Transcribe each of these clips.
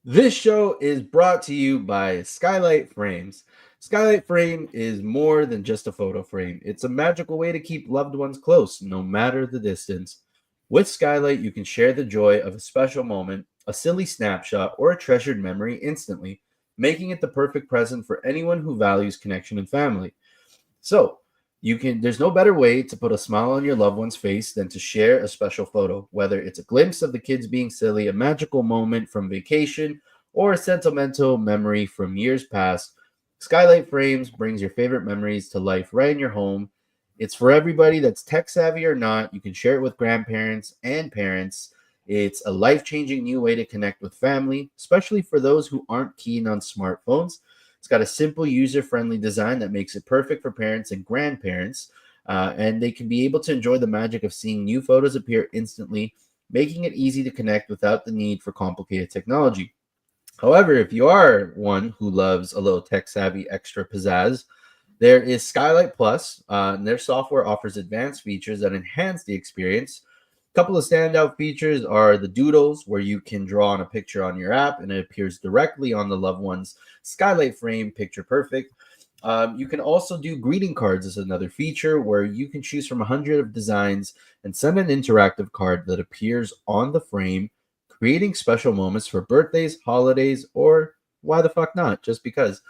This show is brought to you by Skylight Frames. Skylight Frame is more than just a photo frame. It's a magical way to keep loved ones close, no matter the distance. With Skylight, you can share the joy of a special moment, a silly snapshot, or a treasured memory instantly, making it the perfect present for anyone who values connection and family. So, there's no better way to put a smile on your loved one's face than to share a special photo, whether it's a glimpse of the kids being silly, a magical moment from vacation, or a sentimental memory from years past. Skylight Frames brings your favorite memories to life right in your home. It's for everybody that's tech savvy or not. You can share it with grandparents and parents. It's a life changing new way to connect with family, especially for those who aren't keen on smartphones. It's got a simple, user friendly design that makes it perfect for parents and grandparents. And they can be able to enjoy the magic of seeing new photos appear instantly, making it easy to connect without the need for complicated technology. However, if you are one who loves a little tech savvy extra pizzazz, there is Skylight Plus. And their software offers advanced features that enhance the experience. A couple of standout features are the doodles, where you can draw on a picture on your app and it appears directly on the loved one's Skylight frame, picture perfect. You can also do greeting cards as another feature where you can choose from 100 of designs and send an interactive card that appears on the frame, creating special moments for birthdays, holidays, or why the fuck not? Just because.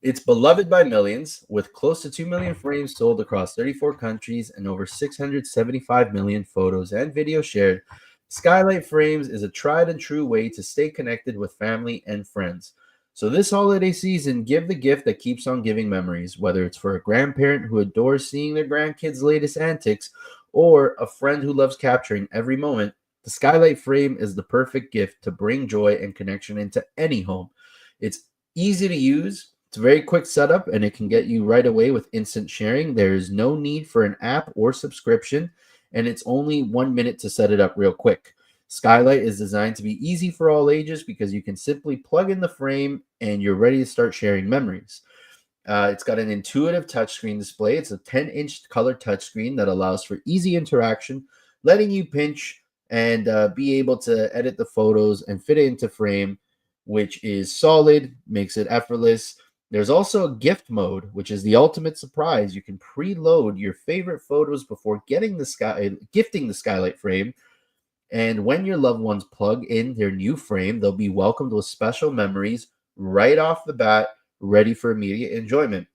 It's beloved by millions, with close to 2 million frames sold across 34 countries and over 675 million photos and videos shared. Skylight Frames is a tried and true way to stay connected with family and friends. So, this holiday season, give the gift that keeps on giving memories, whether it's for a grandparent who adores seeing their grandkids' latest antics or a friend who loves capturing every moment. The Skylight Frame is the perfect gift to bring joy and connection into any home. It's easy to use, it's a very quick setup and it can get you right away with instant sharing. There's no need for an app or subscription, and it's only 1 minute to set it up real quick. Skylight is designed to be easy for all ages because you can simply plug in the frame and you're ready to start sharing memories. It's got an intuitive touchscreen display. It's a 10-inch color touchscreen that allows for easy interaction, letting you pinch and be able to edit the photos and fit it into frame, which is solid, makes it effortless. There's also a gift mode, which is the ultimate surprise. You can preload your favorite photos before gifting the skylight frame, and when your loved ones plug in their new frame, they'll be welcomed with special memories right off the bat, ready for immediate enjoyment.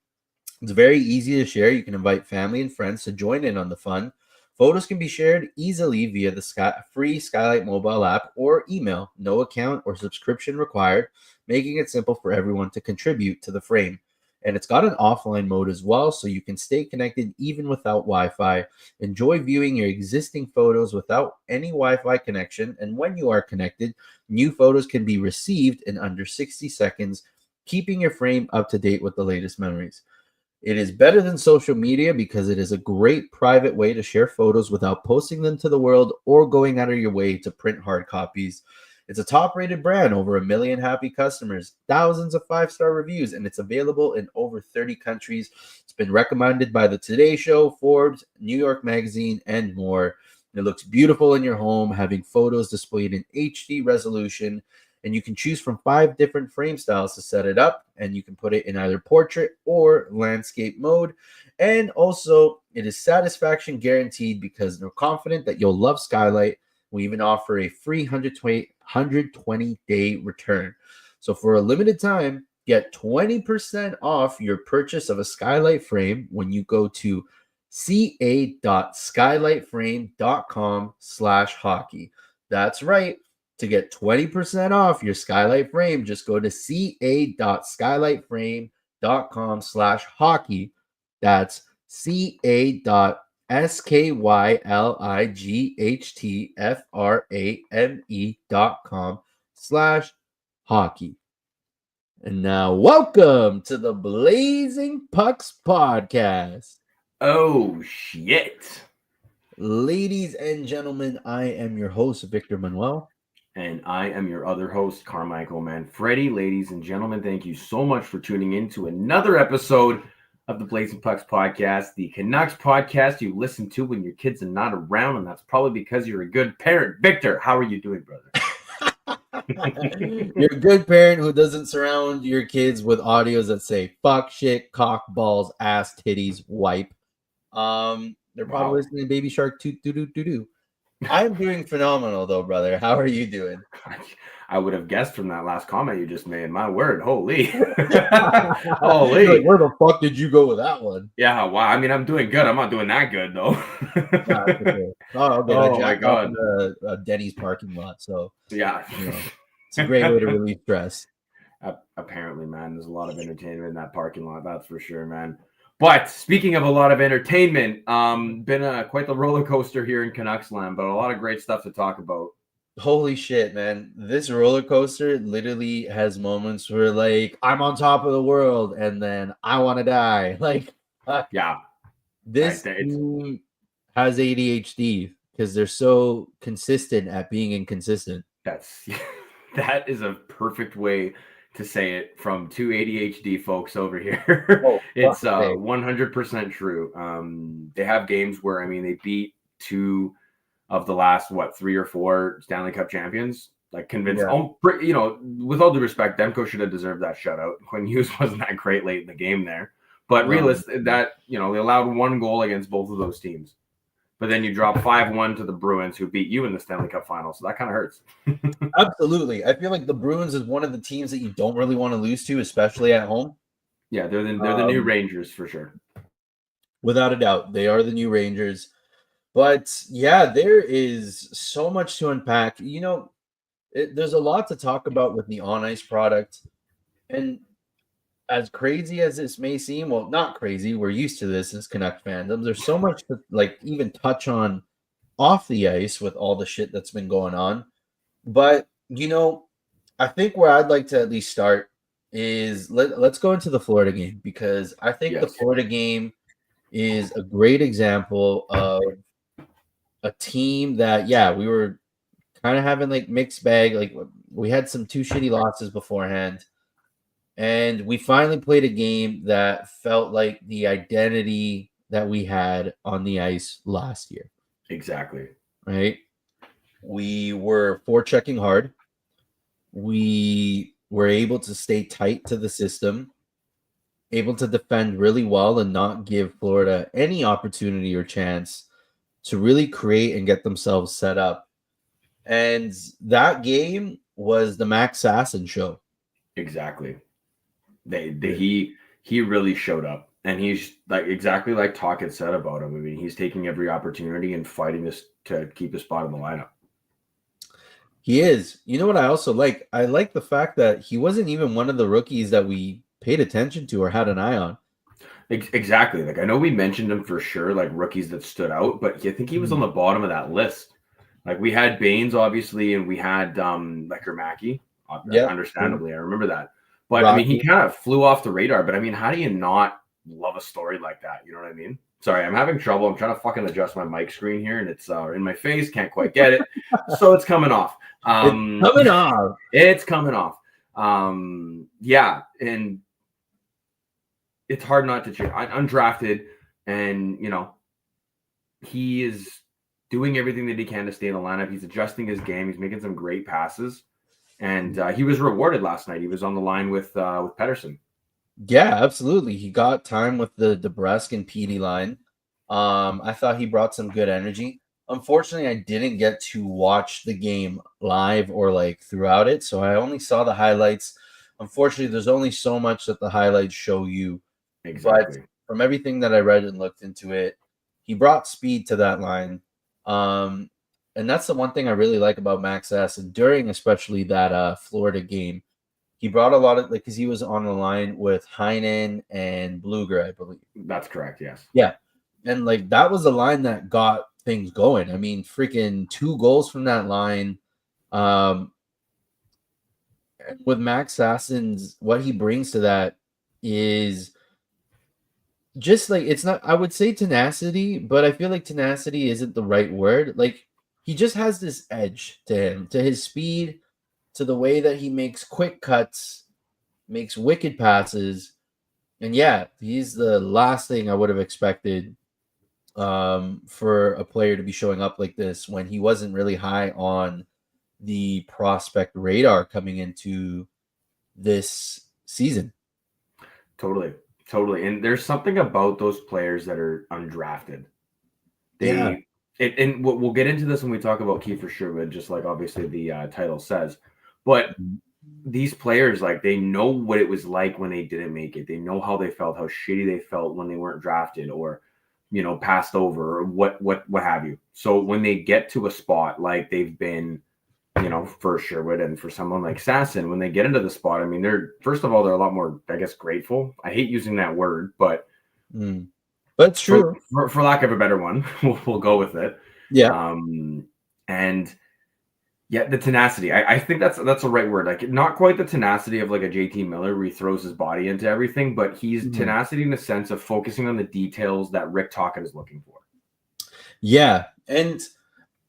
It's very easy to share. You can invite family and friends to join in on the fun. Photos can be shared easily via the free Skylight mobile app or email. No account or subscription required, making it simple for everyone to contribute to the frame. And it's got an offline mode as well, so you can stay connected even without Wi Fi. Enjoy viewing your existing photos without any Wi Fi connection. And when you are connected, new photos can be received in under 60 seconds, keeping your frame up to date with the latest memories. It is better than social media because it is a great private way to share photos without posting them to the world or going out of your way to print hard copies. It's a top rated brand, over 1 million happy customers, thousands of 5-star reviews, and it's available in over 30 countries. It's been recommended by the Today Show, Forbes, New York Magazine, and more. It looks beautiful in your home, having photos displayed in HD resolution, and you can choose from 5 different frame styles to set it up, and you can put it in either portrait or landscape mode. And also, it is satisfaction guaranteed because they're confident that you'll love Skylight. We even offer a free 120-day return. So for a limited time, get 20% off your purchase of a Skylight frame when you go to ca.skylightframe.com/hockey. That's right. To get 20% off your Skylight frame, just go to ca.skylightframe.com/hockey. That's ca.skylightframe.com/hockey. And now, welcome to the Blazing Pucks podcast. Oh, shit. Ladies and gentlemen, I am your host, Victor Manuel. And I am your other host, Carmichael Manfredi. Ladies and gentlemen, thank you so much for tuning in to another episode of the Blazing Pucks podcast, the Canucks podcast you listen to when your kids are not around, and that's probably because you're a good parent. Victor, how are you doing, brother? You're a good parent who doesn't surround your kids with audios that say fuck, shit, cock, balls, ass, titties, wipe. They're probably Wow. listening to Baby Shark toot doo doo doo doo. I'm doing phenomenal though, brother. How are you doing? I would have guessed from that last comment you just made. My word, holy. You're like, Holy. where the fuck did you go with that one? Yeah, wow. I mean, I'm doing good. I'm not doing that good though. Nah, it's okay. Oh, good. I Oh my jacked off in god. the Denny's parking lot, so Yeah. you know it's a great way to relieve stress. Apparently, man, there's a lot of entertainment in that parking lot. That's for sure, man. But speaking of a lot of entertainment, been quite the roller coaster here in Canucks land, but a lot of great stuff to talk about. Holy shit, man! This roller coaster literally has moments where like I'm on top of the world, and then I want to die. Like Yeah, this it's team has ADHD because they're so consistent at being inconsistent. that's that is a perfect way to say it from two ADHD folks over here. Oh, It's fuck's sake. 100% true. They have games where I mean they beat two of the last 3 or 4 Stanley Cup champions. Like convinced, Yeah. with all due respect, Demko should have deserved that shutout. Quinn Hughes wasn't that great late in the game there, but Well, realistic that they allowed one goal against both of those teams. But then you drop 5-1 to the Bruins, who beat you in the Stanley Cup final. So that kind of hurts. absolutely. I feel like the Bruins is one of the teams that you don't really want to lose to, especially at home. Yeah, they're the new Rangers for sure. Without a doubt, they are the new Rangers. But yeah, there is so much to unpack. There's a lot to talk about with the on ice product. And as crazy as this may seem, well, not crazy, we're used to this as Canuck fandom. There's so much to like even touch on off the ice with all the shit that's been going on. But I think where I'd like to at least start is let's go into the Florida game because I think the Yes. Florida game is a great example of a team that, yeah, we were kind of having like mixed bag. Like we had some two shitty losses beforehand, and we finally played a game that felt like the identity that we had on the ice last year. Exactly. Right? We were forechecking hard. We were able to stay tight to the system, able to defend really well and not give Florida any opportunity or chance to really create and get themselves set up. And that game was the Max Sasson show. Exactly. He really showed up, and he's like exactly like Talk had said about him. I mean, he's taking every opportunity and fighting this to keep his spot in the lineup. He is. You know what I also like? I like the fact that he wasn't even one of the rookies that we paid attention to or had an eye on. Exactly. Like I know we mentioned him for sure, like rookies that stood out, but I think he was on the bottom of that list. Like we had Baines, obviously, and we had like Ermacki. Yeah, understandably, I remember that. But I mean, he Rocky. kind of flew off the radar. But I mean, how do you not love a story like that? You know what I mean? Sorry, I'm having trouble. I'm trying to fucking adjust my mic screen here, and it's in my face. Can't quite get it, so it's coming off. It's coming off. It's coming off. Yeah, and it's hard not to cheer. Undrafted, and he is doing everything that he can to stay in the lineup. He's adjusting his game. He's making some great passes, and he was rewarded last night. He was on the line with Pettersson. Yeah, absolutely. He got time with the DeBrusque and Petey line. I thought he brought some good energy. Unfortunately, I didn't get to watch the game live or like throughout it, so I only saw the highlights. Unfortunately, there's only so much that the highlights show you. Exactly. But from everything that I read and looked into it, he brought speed to that line. And that's the one thing I really like about Max S. And during especially that Florida game, he brought a lot of because he was on the line with Heinen and Bluger, I believe. That's correct. Yes. Yeah. And like that was the line that got things going. I mean, freaking 2 goals from that line. With Max Sasson's, what he brings to that is just like it's not, I would say tenacity, but I feel like tenacity isn't the right word. Like he just has this edge to him, to his speed, to the way that he makes quick cuts, makes wicked passes. And yeah, he's the last thing I would have expected for a player to be showing up like this when he wasn't really high on the prospect radar coming into this season. Totally. And there's something about those players that are undrafted. Yeah. And we'll get into this when we talk about Kiefer Sherwood, just like obviously the title says. But these players, like, they know what it was like when they didn't make it. They know how they felt, how shitty they felt when they weren't drafted or, passed over or what have you. So when they get to a spot like they've been, for Sherwood and for someone like Sasson, when they get into the spot, I mean, first of all, they're a lot more, I guess, grateful. I hate using that word, but it's true. For lack of a better one, we'll go with it. Yeah. And yeah, the tenacity. I think that's the right word. Like, not quite the tenacity of like a JT Miller where he throws his body into everything, but he's tenacity in the sense of focusing on the details that Rick Tocchet is looking for. Yeah. And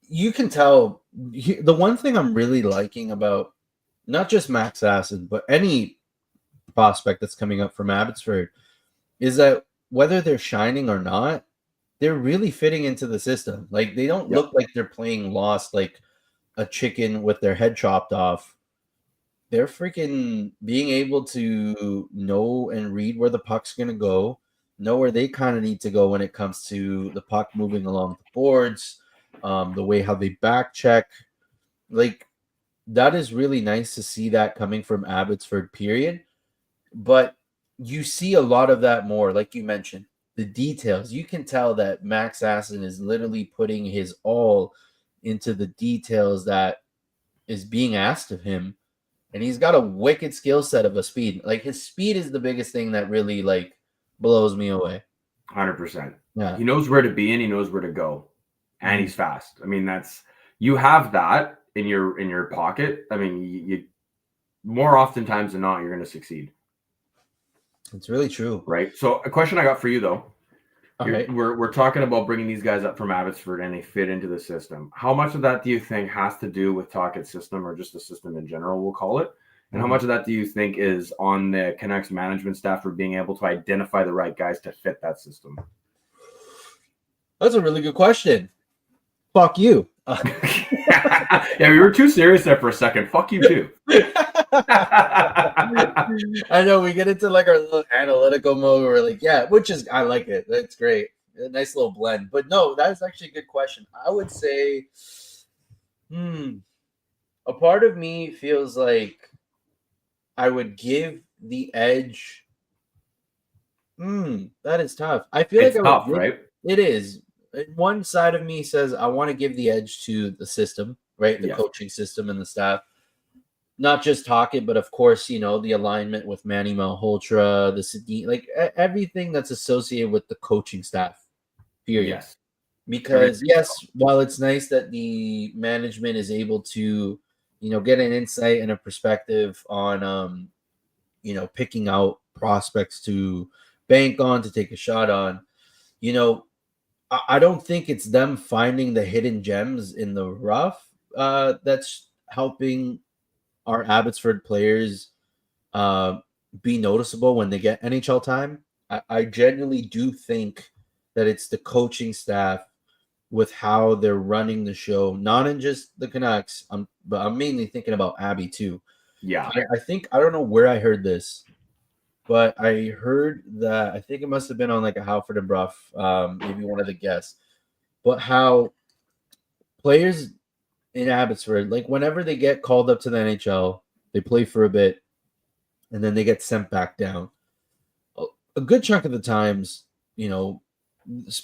you can tell the one thing I'm really liking about not just Max Sasson, but any prospect that's coming up from Abbotsford is that whether they're shining or not, they're really fitting into the system. Like, they don't look like they're playing lost like a chicken with their head chopped off. They're freaking being able to know and read where the puck's going to go, know where they kind of need to go when it comes to the puck moving along the boards, the way how they back check. Like, that is really nice to see that coming from Abbotsford, period. But you see a lot of that more, like you mentioned, the details. You can tell that Max Sasson is literally putting his all into the details that is being asked of him. And he's got a wicked skill set of a speed. Like, his speed is the biggest thing that really, like, blows me away. 100%. Yeah. He knows where to be and he knows where to go. And he's fast. I mean, you have that in your pocket. I mean, you more oftentimes than not, you're going to succeed. It's really true. Right. So a question I got for you, though. Right. We're talking about bringing these guys up from Abbotsford and they fit into the system. How much of that do you think has to do with Tocchet's system or just the system in general, we'll call it? And how much of that do you think is on the Canucks management staff for being able to identify the right guys to fit that system? That's a really good question. Fuck you. Yeah, we were too serious there for a second. Fuck you too. I know we get into like our little analytical mode. We're like, yeah, which is, I like it. That's great. A nice little blend. But no, that's actually a good question. I would say, a part of me feels like I would give the edge. That is tough. I feel it's like tough, right? It is. One side of me says I want to give the edge to the system, right? The coaching system and the staff. Not just Tocchet, but of course, the alignment with Manny Malhotra, the Sedin, like everything that's associated with the coaching staff, period. Yes. Because yes, while it's nice that the management is able to, get an insight and a perspective on, picking out prospects to bank on, to take a shot on, I don't think it's them finding the hidden gems in the rough that's helping our Abbotsford players be noticeable when they get NHL time. I genuinely do think that it's the coaching staff with how they're running the show, not in just the Canucks, but I'm mainly thinking about Abby too. Yeah. I think, I don't know where I heard this, but I heard that, I think it must have been on like a Halford and Bruff, maybe one of the guests, but how players in Abbotsford, like whenever they get called up to the NHL, they play for a bit, and then they get sent back down. A good chunk of the times,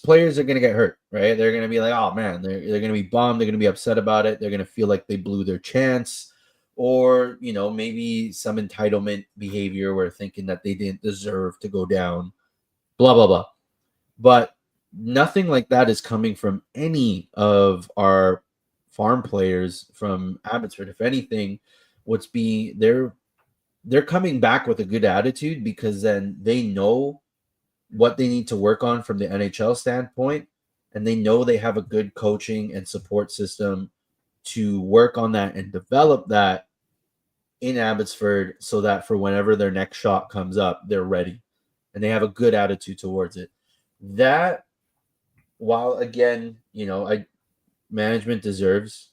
players are going to get hurt, right? They're going to be like, oh man, they're going to be bummed. They're going to be upset about it. They're going to feel like they blew their chance, or, maybe some entitlement behavior where thinking that they didn't deserve to go down, blah, blah, blah. But nothing like that is coming from any of our farm players from Abbotsford. If anything, they're coming back with a good attitude, because then they know what they need to work on from the NHL standpoint, and they know they have a good coaching and support system to work on that and develop that in Abbotsford, so that for whenever their next shot comes up, they're ready and they have a good attitude towards it. That, while again, management deserves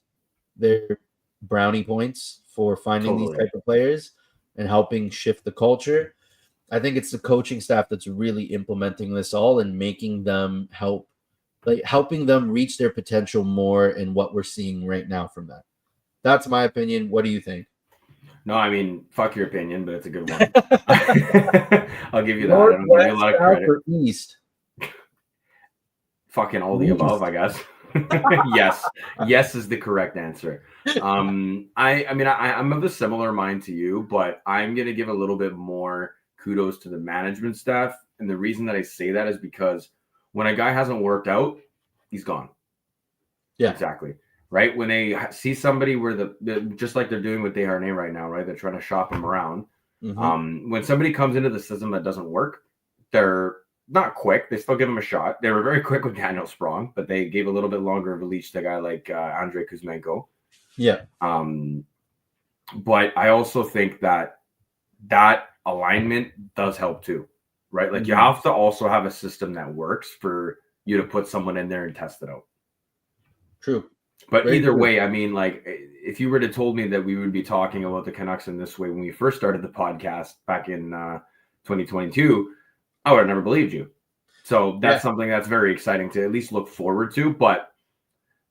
their brownie points for finding these Totally. type of players and helping shift the culture. I think it's the coaching staff that's really implementing this all and making them helping them reach their potential more in what we're seeing right now from that. That's my opinion. What do you think? No, I mean, fuck your opinion, but it's a good one. I'll give you that. I don't give you a Northwest, lot of south, credit. or east? Fucking all the above, I guess. Yes. Yes is the correct answer. I'm of a similar mind to you, but I'm going to give a little bit more kudos to the management staff. And the reason that I say that is because when a guy hasn't worked out, he's gone. Yeah. Exactly. Right. When they see somebody where just like they're doing with Desharnais right now, right? They're trying to shop him around. When somebody comes into the system that doesn't work, they're not quick. They still give him a shot. They were very quick with Daniel Sprong, but they gave a little bit longer of a leash to a guy like Andrei Kuzmenko. Yeah. But I also think that alignment does help too, right? Like you have to also have a system that works for you to put someone in there and test it out. True. But Very either true. way, I mean, like, if you were to told me that we would be talking about the Canucks in this way when we first started the podcast back in 2022, I would have never believed you. So that's something that's very exciting to at least look forward to. But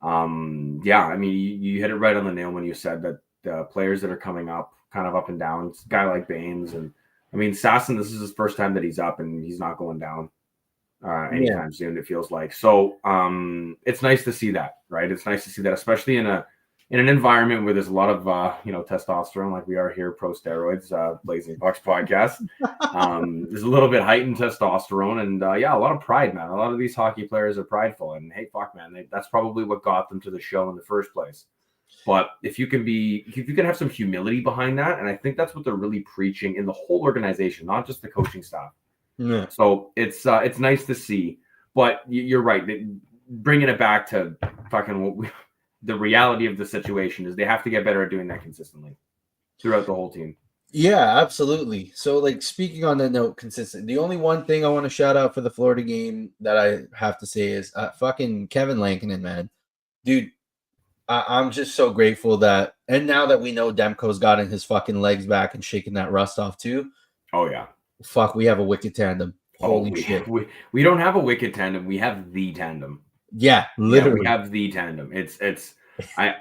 yeah, I mean, you hit it right on the nail when you said that the players that are coming up, kind of up and down, a guy like Baines, and I mean, Sasson, this is his first time that he's up and he's not going down anytime soon, it feels like. So it's nice to see that, right? It's nice to see that, especially in an environment where there's a lot of testosterone, like we are here, pro steroids, Blazing Bucks podcast. There's a little bit heightened testosterone, and a lot of pride, man. A lot of these hockey players are prideful, and hey, fuck, man, that's probably what got them to the show in the first place. But if you can have some humility behind that, and I think that's what they're really preaching in the whole organization, not just the coaching staff. Yeah. So it's nice to see, but you're right. Bringing it back to fucking the reality of the situation is they have to get better at doing that consistently throughout the whole team. Yeah, absolutely. So, like, speaking on that note, consistent. The only one thing I want to shout out for the Florida game that I have to say is fucking Kevin Lankinen, man, dude. I'm just so grateful that, and now that we know Demko's gotten his fucking legs back and shaking that rust off too. Oh yeah. Fuck, we have a wicked tandem. Holy shit. We don't have a wicked tandem. We have the tandem. Yeah, literally. Yeah, we have the tandem. It's I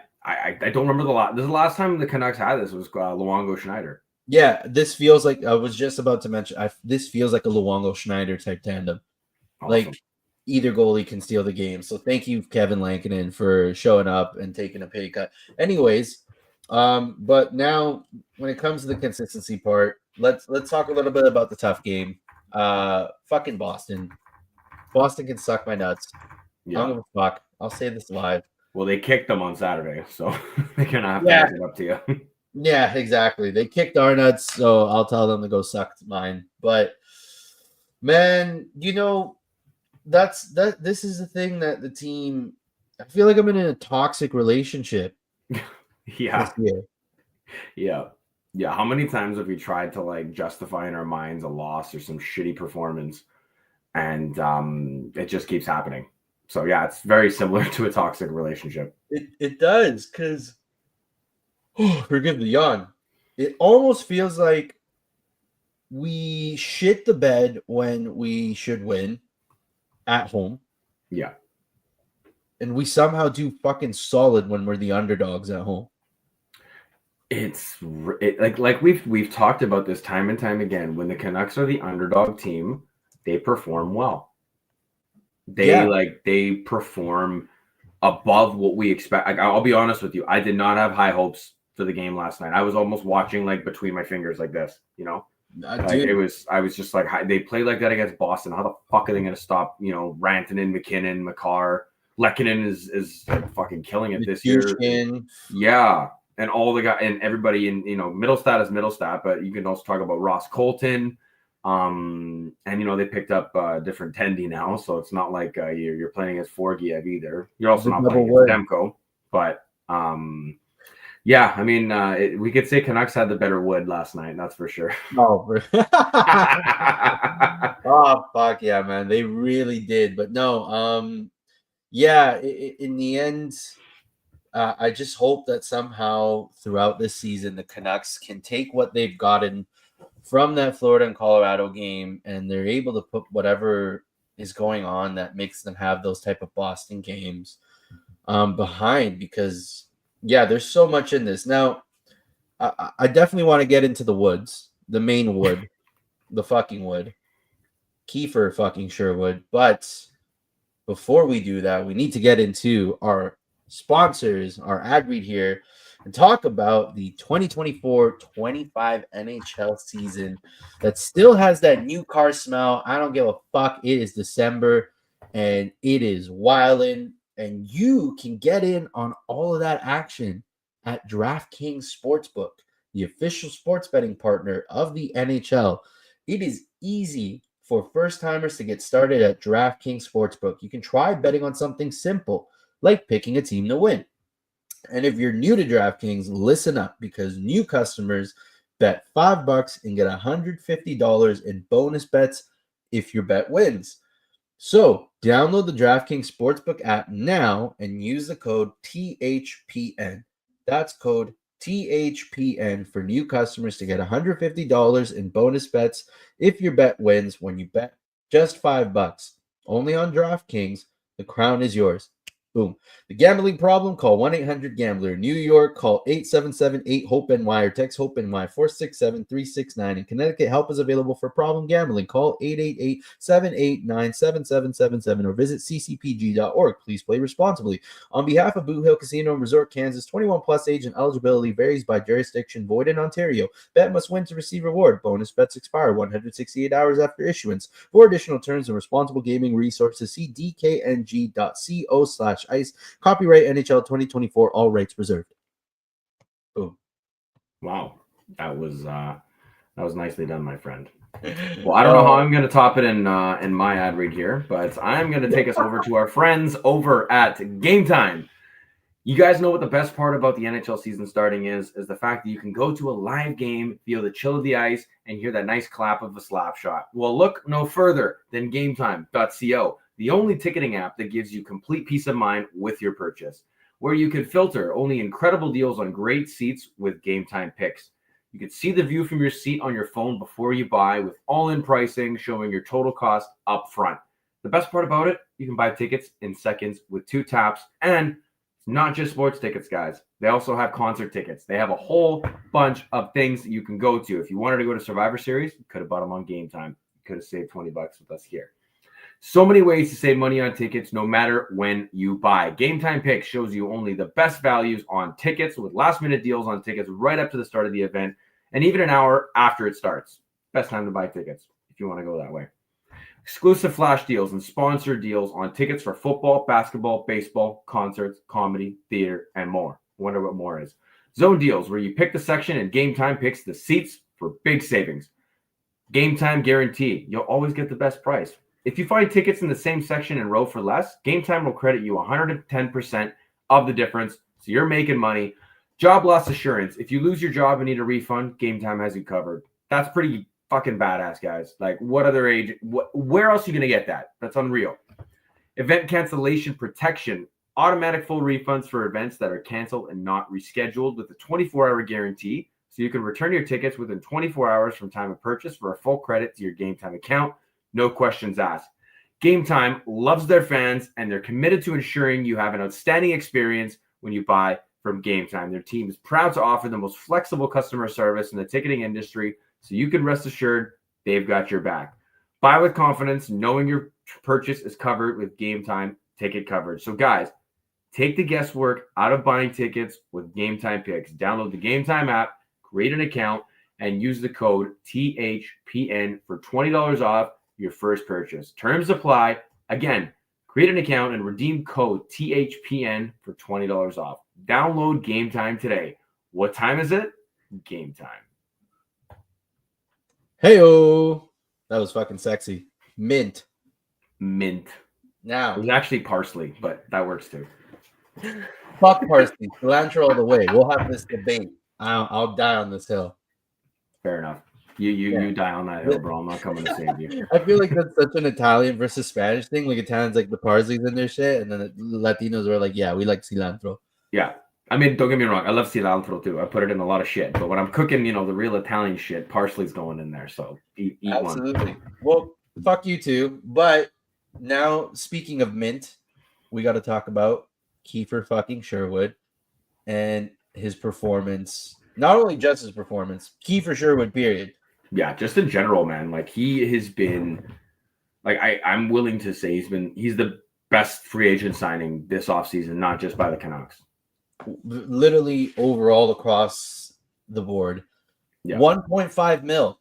don't remember the last time the Canucks had this was Luongo Schneider. Yeah, this feels like I was just about to mention. This feels like a Luongo Schneider type tandem. Awesome. Like either goalie can steal the game. So thank you, Kevin Lankinen, for showing up and taking a pay cut. Anyways, but now when it comes to the consistency part, let's talk a little bit about the tough game. Fucking Boston. Boston can suck my nuts. Yeah. I don't give a fuck. I'll say this live. Well, they kicked them on Saturday, so they're gonna have to hand it up to you. Yeah, exactly. They kicked our nuts, so I'll tell them to go suck mine. But man, this is the thing that the team, I feel like I'm in a toxic relationship. Yeah. How many times have we tried to like justify in our minds a loss or some shitty performance, and it just keeps happening. So yeah, it's very similar to a toxic relationship. It does, because forgive the yawn. It almost feels like we shit the bed when we should win at home. Yeah. And we somehow do fucking solid when we're the underdogs at home. It's like we've talked about this time and time again. When the Canucks are the underdog team, they perform well. They perform above what we expect. Like, I'll be honest with you, I did not have high hopes for the game last night. I was almost watching like between my fingers like this, I was just like, they played like that against Boston. How the fuck are they going to stop, Rantanen, McKinnon, Makar? Lehkonen is like fucking killing it this year. Yeah. And all the guys and everybody in, Middlestat is Middlestat, but you can also talk about Ross Colton. And, they picked up different Tendy now. So it's not like you're playing as Forgiev either. You're also not playing as Demko. But, yeah, I mean, we could say Canucks had the better wood last night. That's for sure. Oh, oh fuck yeah, man! They really did. But no, yeah. In the end, I just hope that somehow throughout this season, the Canucks can take what they've gotten from that Florida and Colorado game, and they're able to put whatever is going on that makes them have those type of Boston games behind. Because yeah, there's so much in this. Now, I definitely want to get into the woods, the main wood, the fucking wood, Kiefer Fucking Sherwood, but before we do that, we need to get into our sponsors, our ad read here, and talk about the 2024-25 NHL season that still has that new car smell. I don't give a fuck. It is December and it is wildin', and you can get in on all of that action at DraftKings Sportsbook, the official sports betting partner of the NHL. It is easy for first-timers to get started at DraftKings Sportsbook. You can try betting on something simple, like picking a team to win. And if you're new to DraftKings, listen up, because new customers bet $5 and get $150 in bonus bets if your bet wins. So download the DraftKings Sportsbook app now and use the code THPN. That's code THPN for new customers to get $150 in bonus bets if your bet wins when you bet just $5. Only on DraftKings. The crown is yours. Boom. The gambling problem? Call 1-800-GAMBLER. New York, call 877-8-HOPE-NY or text HOPE-NY 467-369. In Connecticut, help is available for problem gambling. Call 888-789-7777 or visit ccpg.org. Please play responsibly. On behalf of Boot Hill Casino and Resort, Kansas, 21 plus age and eligibility varies by jurisdiction. Void in Ontario. Bet must win to receive reward. Bonus bets expire 168 hours after issuance. For additional terms and responsible gaming resources, see dkng.co/ice. Copyright NHL 2024. All rights reserved. Boom. Wow, that was nicely done, my friend. Well, I don't know how I'm going to top it in my ad read here, but I'm going to take us over to our friends over at Game Time. You guys know what the best part about the NHL season starting is the fact that you can go to a live game, feel the chill of the ice, and hear that nice clap of a slap shot. Well, look no further than GameTime.co, the only ticketing app that gives you complete peace of mind with your purchase, where you can filter only incredible deals on great seats with Game Time picks. You can see the view from your seat on your phone before you buy, with all-in pricing showing your total cost up front. The best part about it, you can buy tickets in seconds with 2 taps, and it's not just sports tickets, guys. They also have concert tickets. They have a whole bunch of things that you can go to. If you wanted to go to Survivor Series, you could have bought them on Game Time. You could have saved $20 with us here. So many ways to save money on tickets, no matter when you buy. Game Time Picks shows you only the best values on tickets, with last-minute deals on tickets right up to the start of the event, and even an hour after it starts. Best time to buy tickets if you want to go that way. Exclusive flash deals and sponsored deals on tickets for football, basketball, baseball, concerts, comedy, theater, and more. Wonder what more is. Zone deals, where you pick the section and Game Time picks the seats for big savings. Game Time guarantee. You'll always get the best price. If you find tickets in the same section and row for less, Game Time will credit you 110% of the difference, so you're making money. Job loss assurance. If you lose your job and need a refund, Game Time has you covered. That's pretty fucking badass, guys. Like, what other age? Where else are you going to get that? That's unreal. Event cancellation protection. Automatic full refunds for events that are canceled and not rescheduled, with a 24-hour guarantee, so you can return your tickets within 24 hours from time of purchase for a full credit to your Game Time account. No questions asked. Game Time loves their fans, and they're committed to ensuring you have an outstanding experience when you buy from Game Time. Their team is proud to offer the most flexible customer service in the ticketing industry, so you can rest assured they've got your back. Buy with confidence, knowing your purchase is covered with Game Time ticket coverage. So guys, take the guesswork out of buying tickets with Game Time Picks. Download the Game Time app, create an account, and use the code THPN for $20 off your first purchase. Terms apply. Again, create an account and redeem code THPN for $20 off. Download Game Time today. What time is it? Game Time. Hey-o. That was fucking sexy. Mint. Now. It was actually parsley, but that works too. Fuck parsley. Cilantro all the way. We'll have this debate. I'll die on this hill. Fair enough. You die on that hill, bro. I'm not coming to save you. I feel like that's such an Italian versus Spanish thing. Like, Italians like the parsley's in their shit, and then the Latinos are like, yeah, we like cilantro. Yeah. I mean, don't get me wrong. I love cilantro too. I put it in a lot of shit. But when I'm cooking, the real Italian shit, parsley's going in there. So eat one. Absolutely. Well, fuck you too. But now, speaking of mint, we got to talk about Kiefer Fucking Sherwood and his performance. Not only just his performance, Kiefer Sherwood, period. Yeah, just in general, man. Like he has been, like I'm willing to say he's the best free agent signing this offseason, not just by the Canucks. Literally overall across the board. Yeah. 1.5 mil.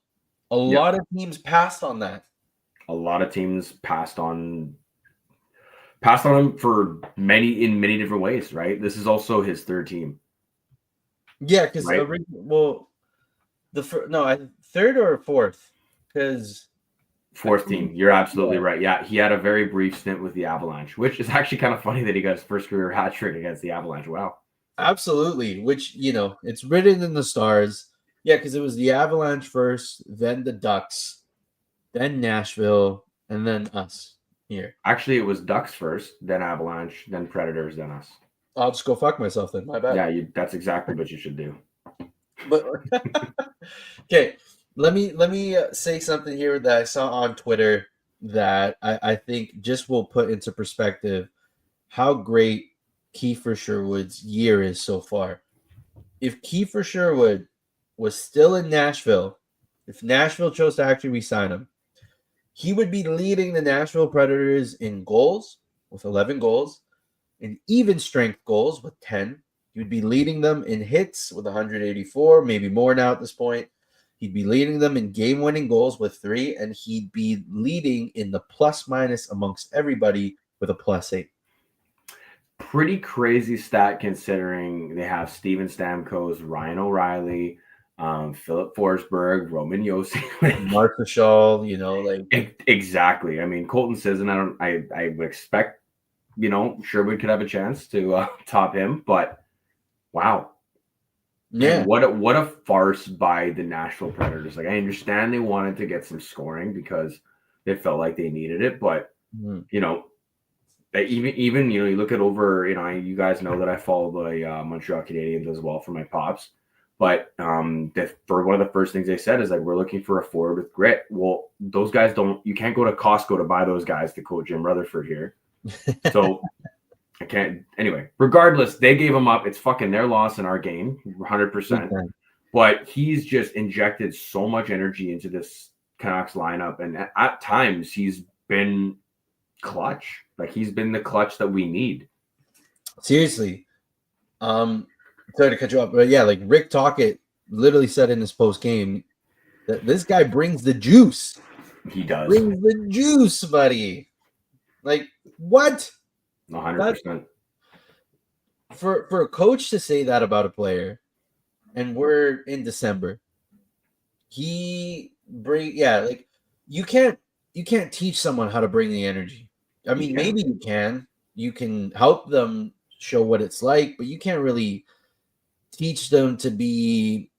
A lot of teams passed on that. A lot of teams passed on him for many different ways, right? This is also his third team. Yeah, because right? Third or fourth, because fourth team. You're absolutely right. Yeah, he had a very brief stint with the Avalanche, which is actually kind of funny that he got his first career hat trick against the Avalanche. Wow. Absolutely, which it's written in the stars. Yeah, because it was the Avalanche first, then the Ducks, then Nashville, and then us here. Actually, it was Ducks first, then Avalanche, then Predators, then us. I'll just go fuck myself then. My bad. Yeah, that's exactly what you should do. But okay, let me say something here that I saw on Twitter that I think just will put into perspective how great Kiefer Sherwood's year is so far. If Kiefer Sherwood was still in Nashville, if Nashville chose to actually re-sign him, he would be leading the Nashville Predators in goals with 11 goals, in even strength goals with 10. He would be leading them in hits with 184, maybe more now at this point. He'd be leading them in game-winning goals with 3, and he'd be leading in the plus-minus amongst everybody with a +8. Pretty crazy stat considering they have Steven Stamkos, Ryan O'Reilly, Philip Forsberg, Roman Josi, Martha Shaw, exactly. I mean, Colton Sisson, I would expect, Sherwood could have a chance to top him, but wow. Yeah. And what a farce by the Nashville Predators. Like, I understand they wanted to get some scoring because they felt like they needed it, but even you look at over, you guys know that I follow the Montreal Canadiens as well for my pops. But for one of the first things they said is like, we're looking for a forward with grit. Well, those guys you can't go to Costco to buy those guys to quote Jim Rutherford here. So I can't. Anyway, regardless, they gave him up. It's fucking their loss in our game, 100%. Okay. But he's just injected so much energy into this Canucks lineup. And at times he's been clutch. Like he's been the clutch that we need. Seriously. Sorry to cut you off, but yeah, like Rick Tocchet literally said in his post game that this guy brings the juice. He does. Brings the juice, buddy. Like what? 100%. For a coach to say that about a player, and we're in December, you can't teach someone how to bring the energy. I mean, maybe you can help them show what it's like, but you can't really teach them to be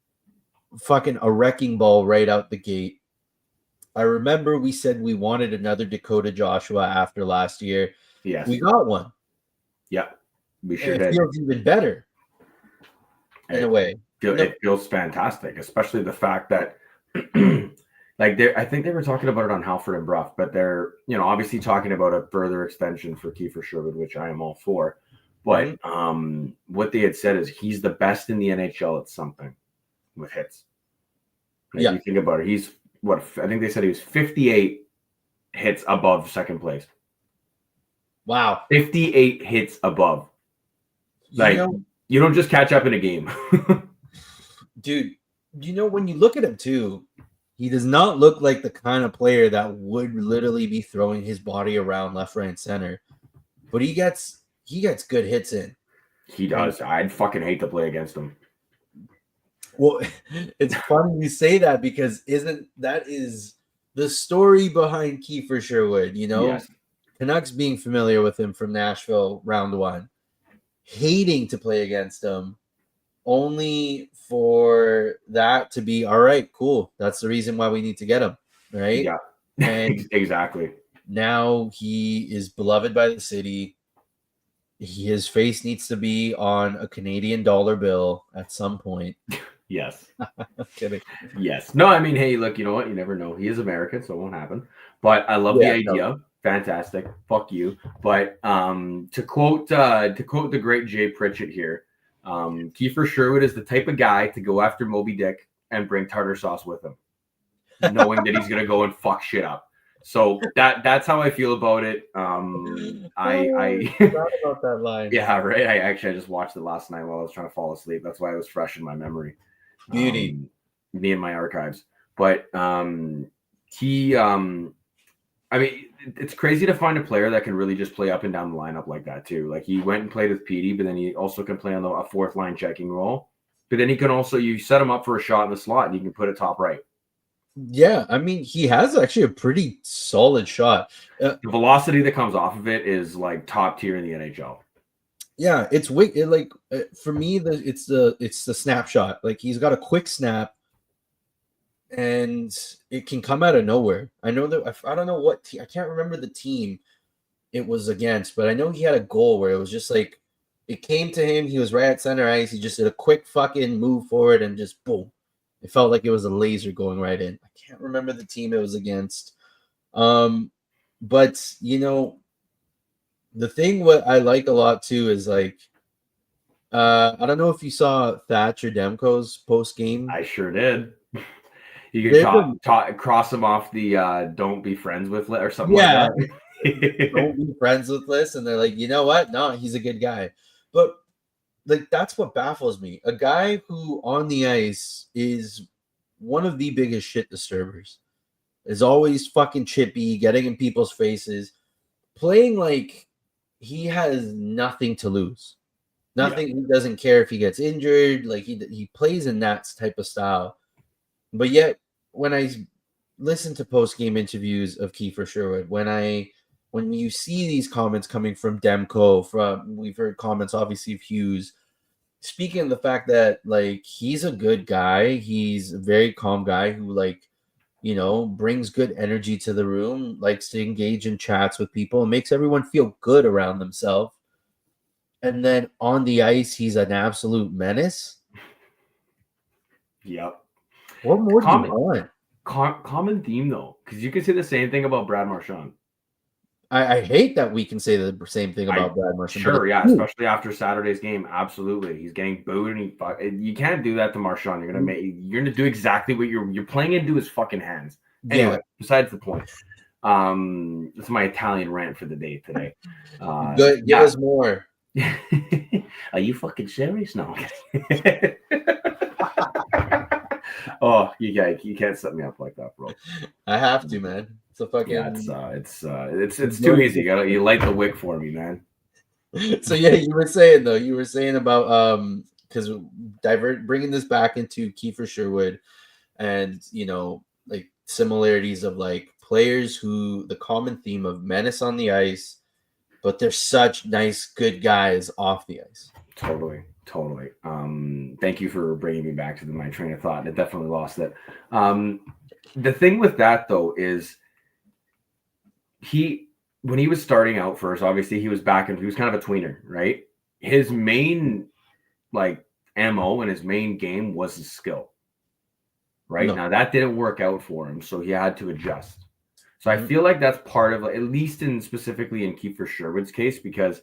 fucking a wrecking ball right out the gate. I remember we said we wanted another Dakota Joshua after last year. Yes. We got one. Yeah. We should. It feels even better in a way. It feels fantastic, especially the fact that I think they were talking about it on Halford and Bruff, but they're, obviously talking about a further extension for Kiefer Sherwood, which I am all for. But what they had said is he's the best in the NHL at something with hits. If you think about it, he's I think they said he was 58 hits above second place. Wow. 58 hits above. Like, you don't just catch up in a game. Dude, when you look at him too, he does not look like the kind of player that would literally be throwing his body around left, right, and center. But he gets good hits in. He does. I'd fucking hate to play against him. Well, it's funny you say that because that is the story behind Kiefer Sherwood, Yes. Canucks being familiar with him from Nashville round 1, hating to play against him, only for that to be all right, cool. That's the reason why we need to get him, right? Yeah, and exactly. Now he is beloved by the city. his face needs to be on a Canadian dollar bill at some point. Yes. I'm kidding. Yes. No, I mean, hey, look, you know what? You never know. He is American, so it won't happen. But I love the Yeah, no. idea. Fantastic. Fuck you. But to quote the great Jay Pritchett here, Kiefer Sherwood is the type of guy to go after Moby Dick and bring tartar sauce with him, knowing that he's gonna go and fuck shit up. So that's how I feel about it. I Forgot about that line. yeah, right. I just watched it last night while I was trying to fall asleep. That's why it was fresh in my memory. Beauty. Me and my archives. But he I mean, it's crazy to find a player that can really just play up and down the lineup like that too. Like he went and played with Petey, but then he also can play on a fourth line checking role. But then he can also, you set him up for a shot in the slot and you can put it top right. Yeah, I mean, he has actually a pretty solid shot. The velocity that comes off of it is like top tier in the NHL. Yeah, it's for me, it's the snapshot. Like he's got a quick snap, and it can come out of nowhere. I know that I don't know what I can't remember the team it was against, but I know he had a goal where it was just like it came to him. He was right at center ice. He just did a quick fucking move forward and just boom. It felt like it was a laser going right in. I can't remember the team it was against. But you know, the thing what I like a lot too is like I don't know if you saw Thatcher Demko's post game. I sure did. You could cross him off the don't be friends with or something like that. Don't be friends with this. And they're like, you know what? No, he's a good guy. But like that's what baffles me. A guy who on the ice is one of the biggest shit disturbers. Is always fucking chippy, getting in people's faces, playing like he has nothing to lose. Nothing. Yeah. He doesn't care if he gets injured. Like he plays in that type of style. But yet, when I listen to post-game interviews of Kiefer Sherwood, when you see these comments coming from Demko, we've heard comments obviously of Hughes, speaking of the fact that like he's a good guy, he's a very calm guy who like, you know, brings good energy to the room, likes to engage in chats with people, and makes everyone feel good around themselves. And then on the ice, he's an absolute menace. Yep. What more do you want? Common theme though, because you can say the same thing about Brad Marchand. I hate that we can say the same thing about Brad Marchand. Sure, yeah, especially after Saturday's game. Absolutely, he's getting booed, and you can't do that to Marchand. You're gonna do exactly what you're playing into his fucking hands. Anyway, besides the point. That's my Italian rant for the day today. Give us more. Are you fucking serious? No. Oh, you can't set me up like that, bro. I have to, man. It's a fucking it's too easy. You light the wick for me, man. So yeah, you were saying about because bringing this back into Kiefer Sherwood, and you know, like similarities of like players who the common theme of menace on the ice, but they're such nice, good guys off the ice. Totally. Thank you for bringing me back to my train of thought. I definitely lost it. The thing with that though is when he was starting out first, obviously he was kind of a tweener, right? His main like MO and his main game was his skill. Right? No. Now that didn't work out for him, so he had to adjust. So I feel like that's part of, at least specifically in Kiefer Sherwood's case, because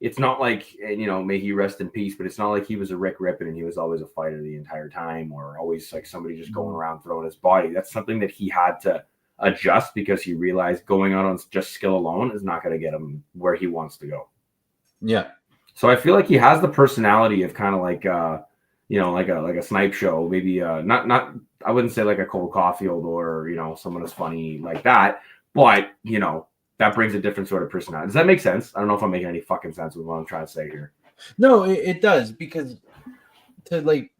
it's not like, you know, may he rest in peace, but it's not like he was a Rick Rippon and he was always a fighter the entire time, or always like somebody just going around throwing his body. That's something that he had to adjust because he realized going out on just skill alone is not going to get him where he wants to go. Yeah. So I feel like he has the personality of kind of like, you know, like a snipe show, maybe not. I wouldn't say like a Cole Caulfield or, you know, someone as funny like that, but you know, that brings a different sort of personality. Does that make sense? I don't know if I'm making any fucking sense with what I'm trying to say here. No, it does, because to like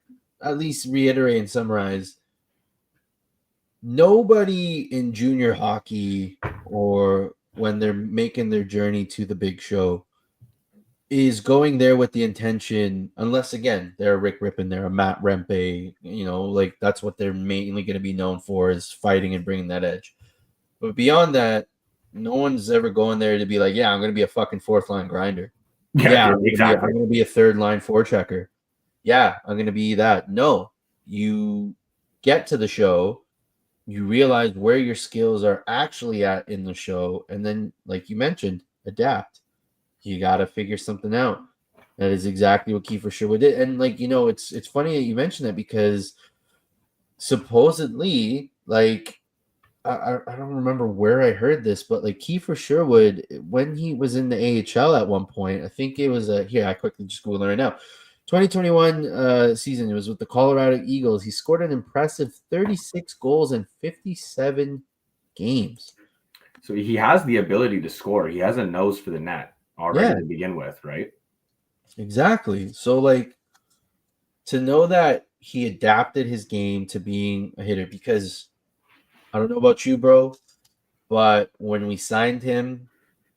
at least reiterate and summarize, nobody in junior hockey or when they're making their journey to the big show is going there with the intention, unless again they're a Rick Rippon, they're a Matt Rempe, you know, like that's what they're mainly going to be known for, is fighting and bringing that edge. But beyond that, no one's ever going there to be like, yeah, I'm going to be a fucking fourth line grinder. Yeah, exactly. I'm gonna be a third line forechecker. Yeah, I'm gonna be that. No, you get to the show, you realize where your skills are actually at in the show, and then, like you mentioned, adapt. You got to figure something out. That is exactly what Kiefer Sherwood did. And like, it's funny that you mentioned that because supposedly, like, I don't remember where I heard this, but like Kiefer Sherwood, when he was in the AHL at one point, I think it was here, I quickly just Google it right now. 2021 season, it was with the Colorado Eagles. He scored an impressive 36 goals in 57 games. So he has the ability to score. He has a nose for the net already to begin with, right? Exactly. So like to know that he adapted his game to being a hitter, because I don't know about you, bro, but when we signed him,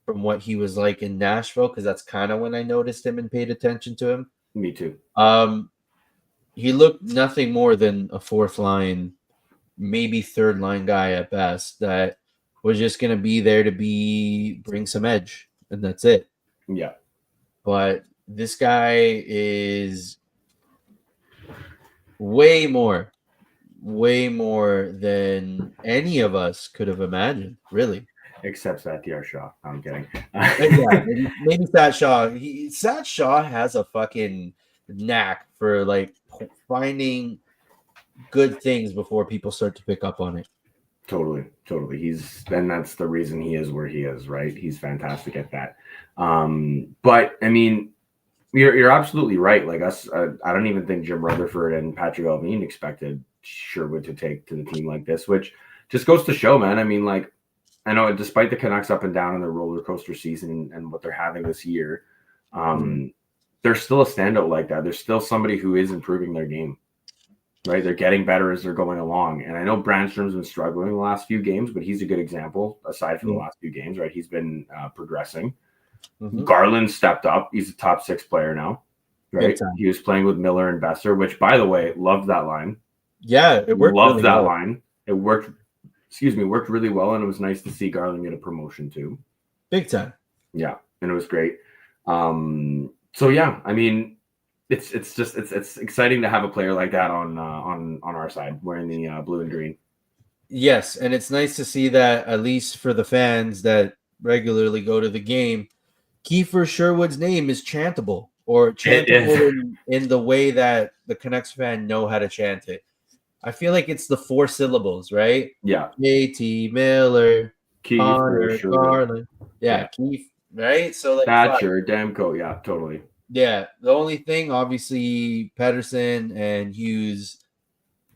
from what he was like in Nashville, because that's kind of when I noticed him and paid attention to him. Me too. He looked nothing more than a fourth line, maybe third line guy at best, that was just gonna be there to bring some edge, and that's it. Yeah. But this guy is way more than any of us could have imagined, really. Except Satyar Shah. I'm kidding. Yeah, maybe Sat Shaw. Sat Shaw has a fucking knack for like finding good things before people start to pick up on it. Totally. That's the reason he is where he is, right? He's fantastic at that. But I mean, you're absolutely right. Like us, I don't even think Jim Rutherford and Patrick Allvin expected Sherwood to take to the team like this, which just goes to show, man. I mean, like, I know despite the Canucks up and down in their roller coaster season and what they're having this year, there's still a standout like that. There's still somebody who is improving their game, right? They're getting better as they're going along. And I know Brandstrom's been struggling the last few games, but he's a good example aside from the last few games, right? He's been progressing. Garland stepped up. He's a top 6 player now, right? He was playing with Miller and Besser, which, by the way, loved that line. Yeah, it worked. Loved really that well. Line. It worked. Worked really well, and it was nice to see Garland get a promotion too. Big time. Yeah, and it was great. So yeah, I mean, it's exciting to have a player like that on our side wearing the blue and green. Yes, and it's nice to see that, at least for the fans that regularly go to the game, Kiefer Sherwood's name is chantable, or chantable in the way that the Canucks fan know how to chant it. I feel like it's the 4 syllables, right? Yeah. JT Miller, Kiefer Sherwood. Garland. Yeah, Keith, right? So like Thatcher, Demko, yeah, totally. Yeah, the only thing, obviously, Pedersen and Hughes,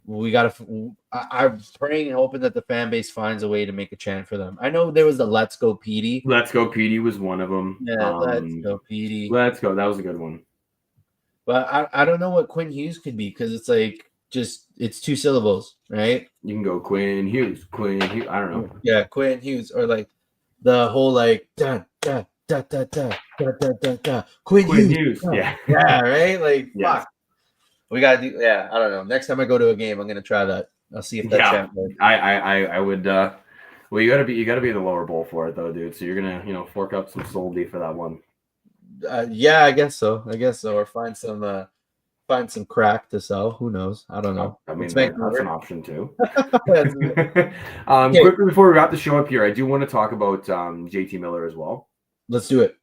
we got to. I'm praying and hoping that the fan base finds a way to make a chant for them. I know there was the "Let's Go Petey." Let's Go Petey was one of them. Yeah, Let's Go Petey. Let's go. That was a good one. But I don't know what Quinn Hughes could be, because it's like it's 2 syllables, right? You can go Quinn Hughes. I don't know. Yeah, Quinn Hughes, or like the whole like da da da da da da da da da. Quinn Hughes. Yeah. Yeah, right? Like, yes. Fuck. We gotta do. Yeah, I don't know. Next time I go to a game, I'm gonna try that. I'll see if that chant works. I would. Well, you gotta be in the lower bowl for it though, dude. So you're gonna fork up some soldi for that one. Yeah, I guess so. Or find some crack to sell. Who knows? I don't know. I mean, that's an option too. Okay. Quickly before we wrap the show up here, I do want to talk about JT Miller as well. Let's do it.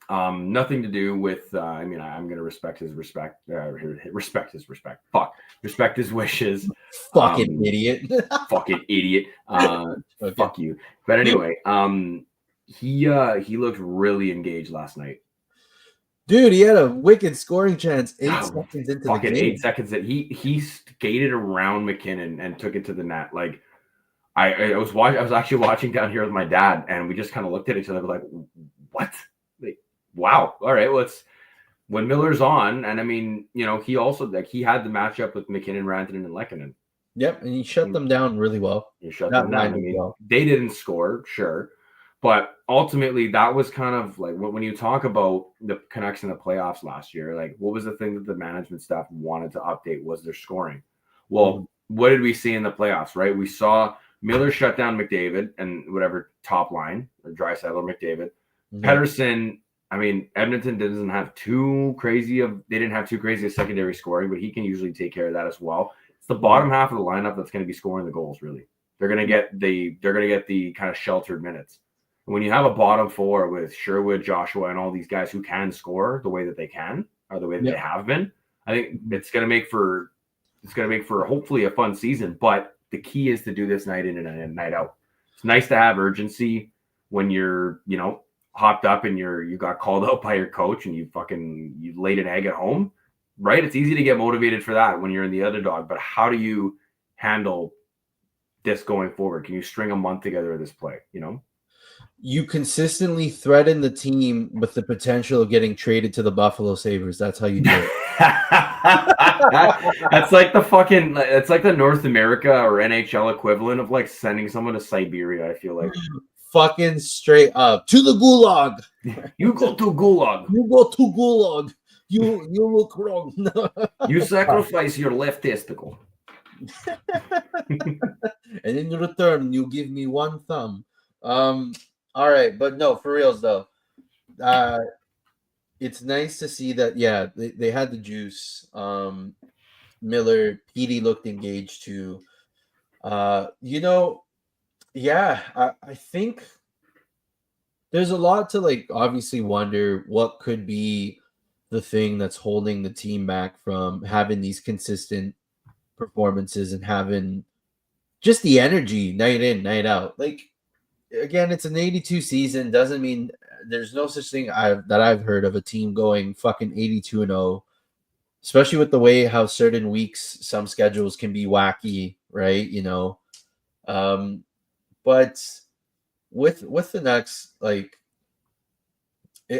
Nothing to do with. I mean, I'm going to respect his respect. Respect his respect. Fuck. Respect his wishes. Fucking idiot. Fucking idiot. Okay. Fuck you. But anyway, he looked really engaged last night. Dude, he had a wicked scoring chance 8 seconds into the game. 8 seconds that he skated around McKinnon and took it to the net. Like I was actually watching down here with my dad, and we just kind of looked at each other like, what? Like, wow. All right. Well, it's when Miller's on, and I mean, he also he had the matchup with McKinnon, Rantanen, and Lehkonen. Yep, and he shut them down really well. He shut them down. I mean, they didn't score, sure. But ultimately, that was kind of like when you talk about the Canucks in the playoffs last year, like what was the thing that the management staff wanted to update was their scoring. Well, what did we see in the playoffs, right? We saw Miller shut down McDavid and whatever top line, or Draisaitl or McDavid. Pedersen I mean, Edmonton doesn't have too crazy of they didn't have too crazy of secondary scoring, but he can usually take care of that as well. It's the bottom half of the lineup that's going to be scoring the goals. Really, they're going to get the kind of sheltered minutes. And when you have a bottom four with Sherwood, Joshua, and all these guys who can score the way that they can or the way that they have been, I think it's going to make for hopefully a fun season. But the key is to do this night in and night out. It's nice to have urgency when you're hopped up and you got called out by your coach and you laid an egg at home, right? It's easy to get motivated for that when you're in the underdog, but how do you handle this going forward? Can you string a month together of this play? You consistently threaten the team with the potential of getting traded to the Buffalo Sabres. That's how you do it. That's like it's like the North America or NHL equivalent of like sending someone to Siberia. I feel like fucking straight up to the gulag. You go to gulag. You go to gulag. You look wrong. You sacrifice your left testicle. And in return, you give me one thumb. All right, but no, for reals though. It's nice to see that. Yeah, they had the juice. Miller, Petey looked engaged too. Yeah, I think there's a lot to like obviously wonder what could be the thing that's holding the team back from having these consistent performances and having just the energy night in, night out. Like, again, it's an 82 season. Doesn't mean there's no such thing that I've heard of a team going fucking 82-0, especially with the way how certain weeks, some schedules can be wacky, right? But with the Nucks, like,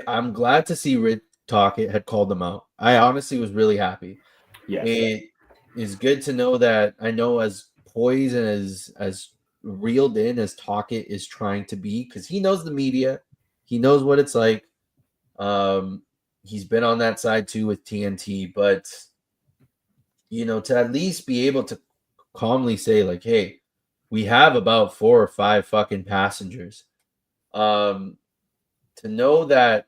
I'm glad to see Rick Tocchet had called them out. I honestly was really happy. Yes. It is good to know that I know as poised and as reeled in as Tocchet is trying to be, because he knows the media, he knows what it's like. He's been on that side too with TNT, but to at least be able to calmly say like, hey, we have about 4 or 5 fucking passengers. To know that,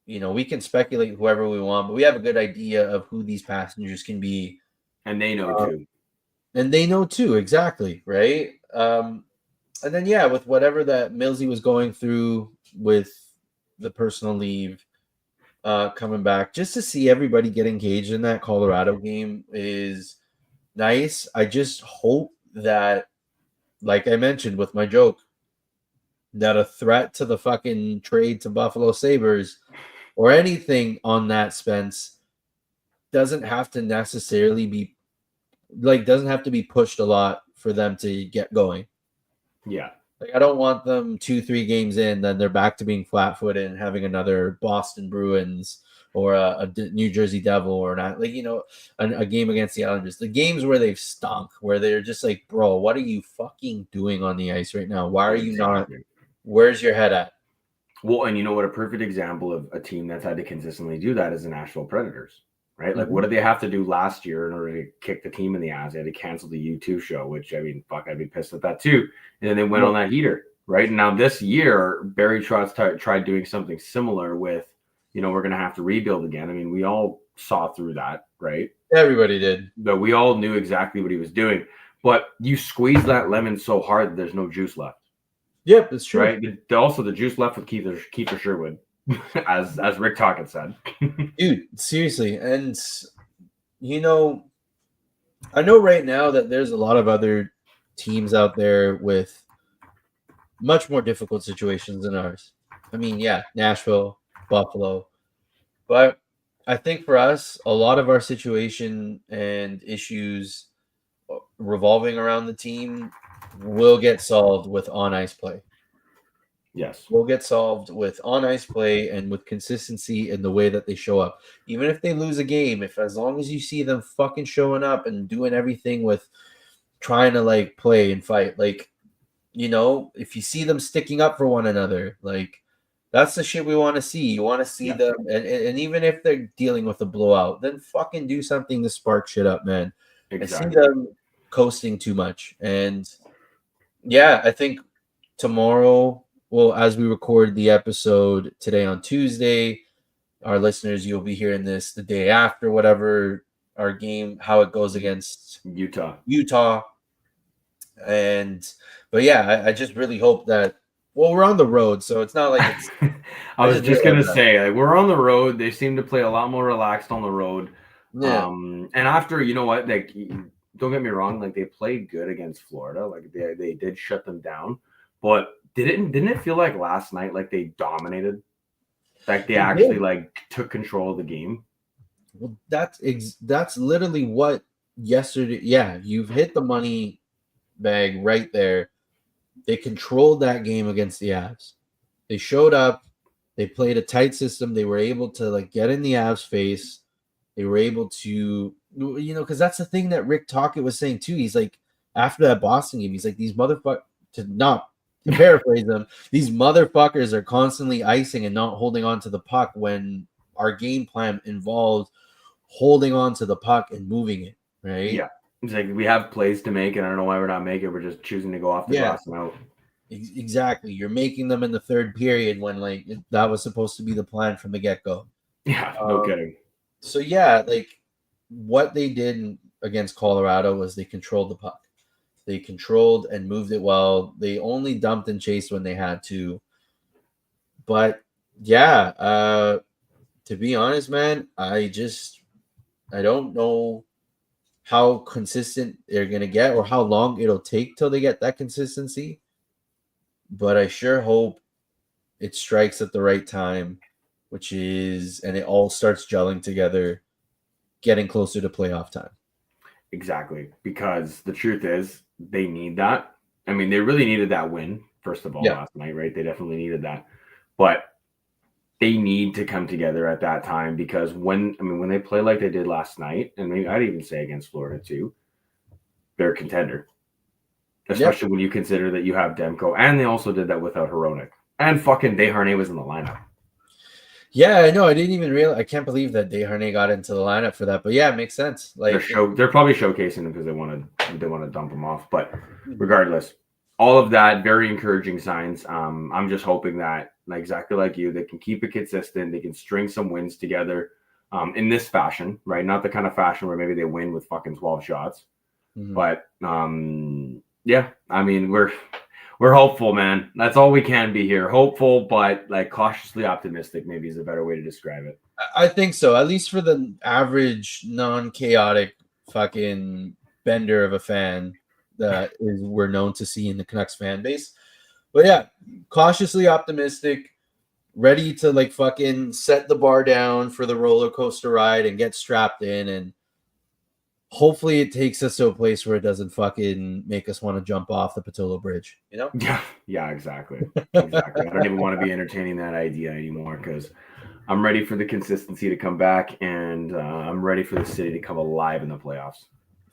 we can speculate whoever we want, but we have a good idea of who these passengers can be. And they know too. And they know too, exactly, right? And then, yeah, with whatever that Millsy was going through with the personal leave, coming back, just to see everybody get engaged in that Colorado game is nice. I just hope that, like I mentioned with my joke, that a threat to the fucking trade to Buffalo Sabres or anything on that, Spence, doesn't have to necessarily be doesn't have to be pushed a lot for them to get going. Yeah. Like, I don't want them 2-3 games in, then they're back to being flat-footed and having another Boston Bruins or a New Jersey Devil or not, a game against the Islanders. The games where they've stunk, where they're just like, bro, what are you fucking doing on the ice right now? Why are you not? Where's your head at? Well, and you know what? A perfect example of a team that's had to consistently do that is the Nashville Predators, right? Like, what did they have to do last year in order to kick the team in the ass? They had to cancel the U2 show, which, I mean, fuck, I'd be pissed at that too. And then they went on that heater, right? And now this year, Barry Trotz tried doing something similar with, we're going to have to rebuild again. I mean, we all saw through that, right? Everybody did. But we all knew exactly what he was doing. But you squeeze that lemon so hard that there's no juice left. Yep, it's true. Right? Also, the juice left with Kiefer Sherwood, as Rick Tocchet said. Dude, seriously. And, I know right now that there's a lot of other teams out there with much more difficult situations than ours. I mean, yeah, Nashville, Buffalo. But I think for us, a lot of our situation and issues revolving around the team will get solved with on-ice play. Yes. Will get solved with on-ice play and with consistency in the way that they show up. Even if they lose a game, as long as you see them fucking showing up and doing everything with trying to, like, play and fight, like, if you see them sticking up for one another, like, that's the shit we want to see. You want to see them, and even if they're dealing with a blowout, then fucking do something to spark shit up, man. Exactly. I see them coasting too much. And, yeah, I think tomorrow well, as we record the episode today on Tuesday, our listeners, you'll be hearing this the day after whatever our game, how it goes against Utah. And but yeah, I just really hope that, well, we're on the road, so it's not like it's, I I was just just realized gonna that. say, like, we're on the road. They seem to play a lot more relaxed on the road. Yeah. And after, you know what, like, don't get me wrong, like they played good against Florida, like they did shut them down, but didn't it feel like last night like they dominated, like they They actually did. like took control of the game? Well, that's literally what yesterday. Yeah, you've hit the money bag right there. They controlled that game against the Avs. They showed up. They played a tight system. They were able to like get in the Avs' face. They were able to, because that's the thing that Rick Tocchet was saying too. He's like, after that Boston game, he's like, these motherfuckers, to paraphrase them, these motherfuckers are constantly icing and not holding on to the puck when our game plan involves holding on to the puck and moving it, right? Yeah, it's like we have plays to make, and I don't know why we're not making it. We're just choosing to go off the Yeah, glass and out. exactly. You're making them in the third period when like that was supposed to be the plan from the get-go. Yeah, no Um, kidding. so yeah, like what they did against Colorado was they controlled the puck. They controlled and moved it well. They only dumped and chased when they had to. But yeah, to be honest, man, I don't know how consistent they're gonna get or how long it'll take till they get that consistency. But I sure hope it strikes at the right time, and it all starts gelling together, getting closer to playoff time. Exactly, because the truth is they need that. I mean, they really needed that win first of all Yeah. last night, right? They definitely needed that, but they need to come together at that time because when they play like they did last night, and maybe I'd even say against Florida too, they're a contender. Yep. Especially when you consider that you have Demko, and they also did that without Hronek, and fucking Desharnais was in the lineup. Yeah, I know. I didn't even realize. I can't believe that Desharnais got into the lineup for that. But yeah, it makes sense. Like, They're probably showcasing him because they want to dump him off. But regardless, all of that very encouraging signs. I'm just hoping that, like, exactly like you, they can keep it consistent. They can string some wins together in this fashion, right? Not the kind of fashion where maybe they win with fucking 12 shots. But yeah, I mean we're hopeful, man. That's all we can be here. Hopeful, but like cautiously optimistic, maybe is a better way to describe it. I think so. At least for the average, non-chaotic, fucking bender of a fan that is we're known to see in the Canucks fan base. But yeah, cautiously optimistic, ready to like fucking set the bar down for the roller coaster ride and get strapped in, and hopefully it takes us to a place where it doesn't fucking make us want to jump off the Patolo Bridge, you know? Yeah, exactly. Exactly. I don't even want to be entertaining that idea anymore because I'm ready for the consistency to come back, and I'm ready for the city to come alive in the playoffs.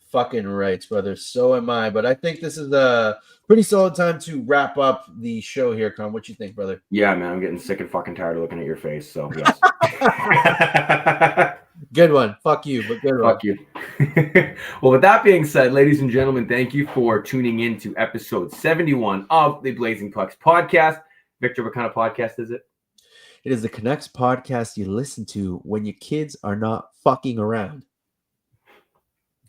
Fucking right, brother. So am I. But I think this is a pretty solid time to wrap up the show here, Con. What you think, brother? Yeah, man, I'm getting sick and fucking tired of looking at your face. So yes. Good one. Fuck you, but good one. Fuck you. Well, with that being said, ladies and gentlemen, thank you for tuning in to episode 71 of the Blazing Pucks podcast. Victor, what kind of podcast is it? It is the Canucks podcast you listen to when your kids are not fucking around.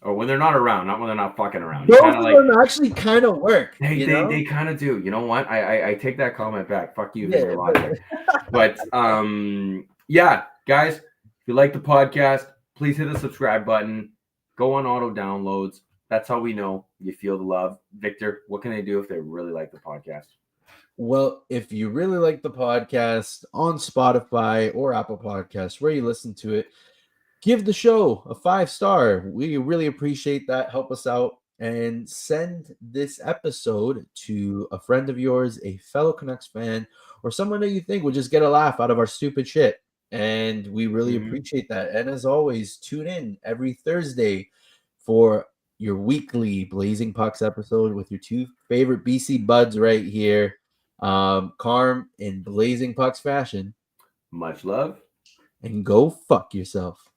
Or when they're not around, not when they're not fucking around. Both of them actually kind of work. They kind of do. You know what? I take that comment back. Fuck you, Yeah, logic. But yeah, guys, if you like the podcast, please hit the subscribe button. Go on auto downloads. That's how we know you feel the love. Victor, what can they do if they really like the podcast? Well, if you really like the podcast on Spotify or Apple Podcasts, where you listen to it, give the show a 5-star. We really appreciate that. Help us out and send this episode to a friend of yours, a fellow Canucks fan, or someone that you think would just get a laugh out of our stupid shit. And we really appreciate that. And as always, tune in every Thursday for your weekly Blazing Pucks episode with your two favorite BC buds right here. Carm in Blazing Pucks fashion. Much love. And go fuck yourself.